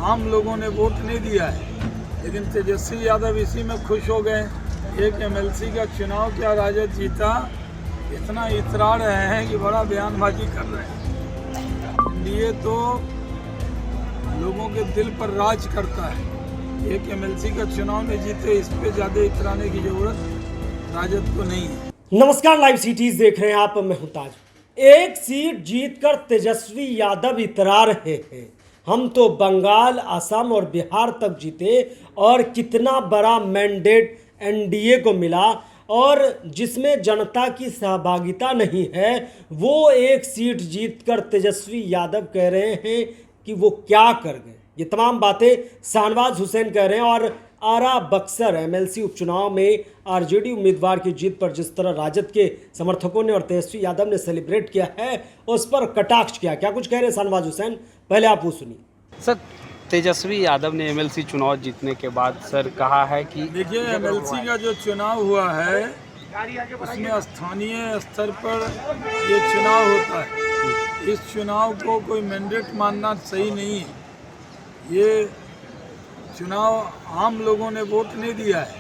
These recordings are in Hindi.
आम लोगों ने वोट नहीं दिया है, लेकिन तेजस्वी यादव इसी में खुश हो गए। एक एमएलसी का चुनाव क्या राजद जीता, इतना इतरा रहे हैं कि बड़ा बयानबाजी कर रहे हैं। एनडीए तो लोगों के दिल पर राज करता है। एक एमएलसी का चुनाव में जीते, इस पे ज़्यादा इतराने की जरूरत राजद को नहीं है। नमस्कार, लाइव सिटीज देख रहे हैं आप, मैं हूं ताज। एक सीट जीतकर तेजस्वी यादव इतरा रहे हैं, हम तो बंगाल, असम और बिहार तक जीते और कितना बड़ा मैंडेट एनडीए को मिला, और जिसमें जनता की सहभागिता नहीं है वो एक सीट जीतकर तेजस्वी यादव कह रहे हैं कि वो क्या कर गए। ये तमाम बातें शाहनवाज हुसैन कह रहे हैं। और आरा बक्सर एमएलसी उपचुनाव में आरजेडी उम्मीदवार की जीत पर जिस तरह राजद के समर्थकों ने और तेजस्वी यादव ने सेलिब्रेट किया है, उस पर कटाक्ष किया। क्या कुछ कह रहे हैं शाहनवाज हुसैन, पहले आप वो सुनिए। सर, तेजस्वी यादव ने एमएलसी चुनाव जीतने के बाद सर कहा है कि देखिए, एमएलसी का जो चुनाव हुआ है उसमें स्थानीय स्तर पर ये चुनाव होता है। इस चुनाव को कोई मैंडेट मानना सही नहीं है। ये चुनाव आम लोगों ने वोट नहीं दिया है,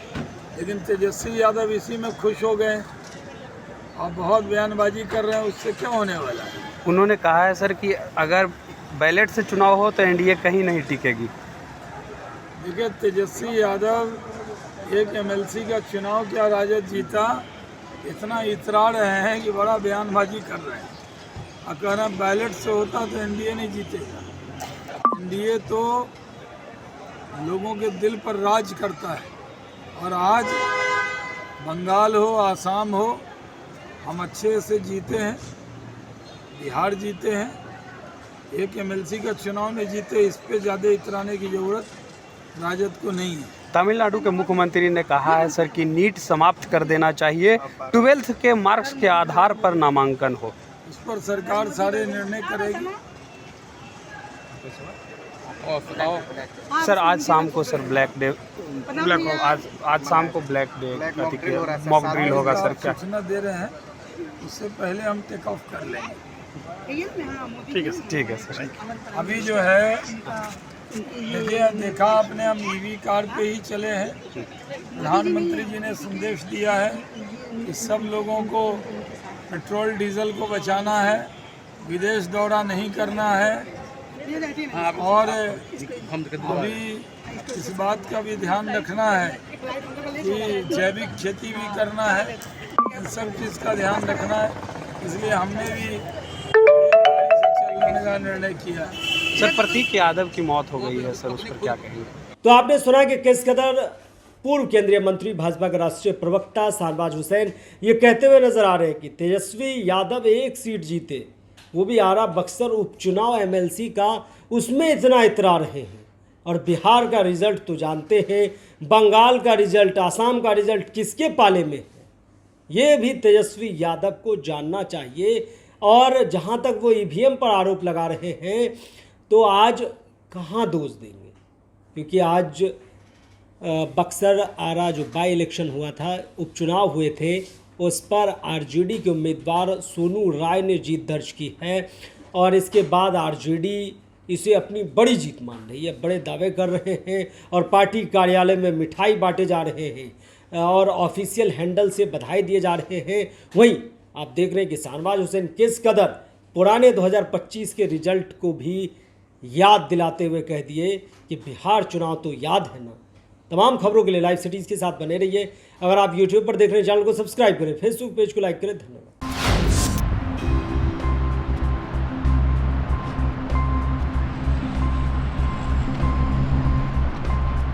लेकिन तेजस्वी यादव इसी में खुश हो गए और बहुत बयानबाजी कर रहे हैं। उससे क्या होने वाला है? उन्होंने कहा है सर कि अगर बैलेट से चुनाव हो तो एनडीए कहीं नहीं टिकेगी। देखिए, तेजस्वी यादव एक एमएलसी का चुनाव क्या राजद जीता, इतना इतरा रहे हैं कि बड़ा बयानबाजी कर रहे हैं। और कह रहे हैं बैलेट से होता तो एनडीए नहीं जीतेगा। एनडीए तो लोगों के दिल पर राज करता है। और आज बंगाल हो, आसाम हो, हम अच्छे से जीते हैं, बिहार जीते हैं। एक एमएलसी का चुनाव में जीते, इस पे ज़्यादा इतराने की ज़रूरत राजद को नहीं है। तमिलनाडु के मुख्यमंत्री ने कहा है सर कि नीट समाप्त कर देना चाहिए, 12th के मार्क्स के आधार पर नामांकन हो। इस पर सरकार सारे निर्णय करेगी। सर, आज शाम को सर आज शाम को ब्लैक डे मॉक ड्रिल होगा सर, क्या सूचना दे रहे हैं? उससे पहले हम टेक ऑफ कर लेंगे। ठीक है सर। अभी जो है देखिए, देखा आपने, हम ईवी कार पे ही चले हैं। प्रधानमंत्री जी ने संदेश दिया है कि सब लोगों को पेट्रोल डीजल को बचाना है, विदेश दौरा नहीं करना है। और अभी इस बात का भी ध्यान रखना है कि जैविक खेती भी करना है। इन सब चीज़ का ध्यान रखना है, इसलिए हमने भी गाड़ी से चलने का निर्णय किया। सर, प्रतीक यादव की मौत हो गई है सर, उस पर क्या कहेंगे? तो आपने सुना कि किस कदर पूर्व केंद्रीय मंत्री, भाजपा के राष्ट्रीय प्रवक्ता शाहनवाज हुसैन ये कहते हुए नजर आ रहे हैं कि तेजस्वी यादव एक सीट जीते, वो भी आरा बक्सर उपचुनाव एमएलसी का, उसमें इतना इतरा रहे हैं। और बिहार का रिजल्ट तो जानते हैं, बंगाल का रिजल्ट, आसाम का रिजल्ट किसके पाले में है, ये भी तेजस्वी यादव को जानना चाहिए। और जहाँ तक वो ईवीएम पर आरोप लगा रहे हैं, तो आज कहाँ दोष देंगे, क्योंकि आज बक्सर आरा जो बाई इलेक्शन हुआ था, उपचुनाव हुए थे, उस पर आरजेडी के उम्मीदवार सोनू राय ने जीत दर्ज की है। और इसके बाद आरजेडी इसे अपनी बड़ी जीत मान रही है, बड़े दावे कर रहे हैं और पार्टी कार्यालय में मिठाई बांटे जा रहे हैं और ऑफिशियल हैंडल से बधाई दिए जा रहे हैं। वहीं आप देख रहे हैं कि शाहनवाज हुसैन किस कदर पुराने 2025 के रिजल्ट को भी याद दिलाते हुए कह दिए कि बिहार चुनाव तो याद है ना। तमाम खबरों के लिए लाइव सिटीज़ के साथ बने रहिए। अगर आप यूट्यूब पर देख रहे हैं, चैनल को सब्सक्राइब करें, फेसबुक पेज को लाइक करें। धन्यवाद।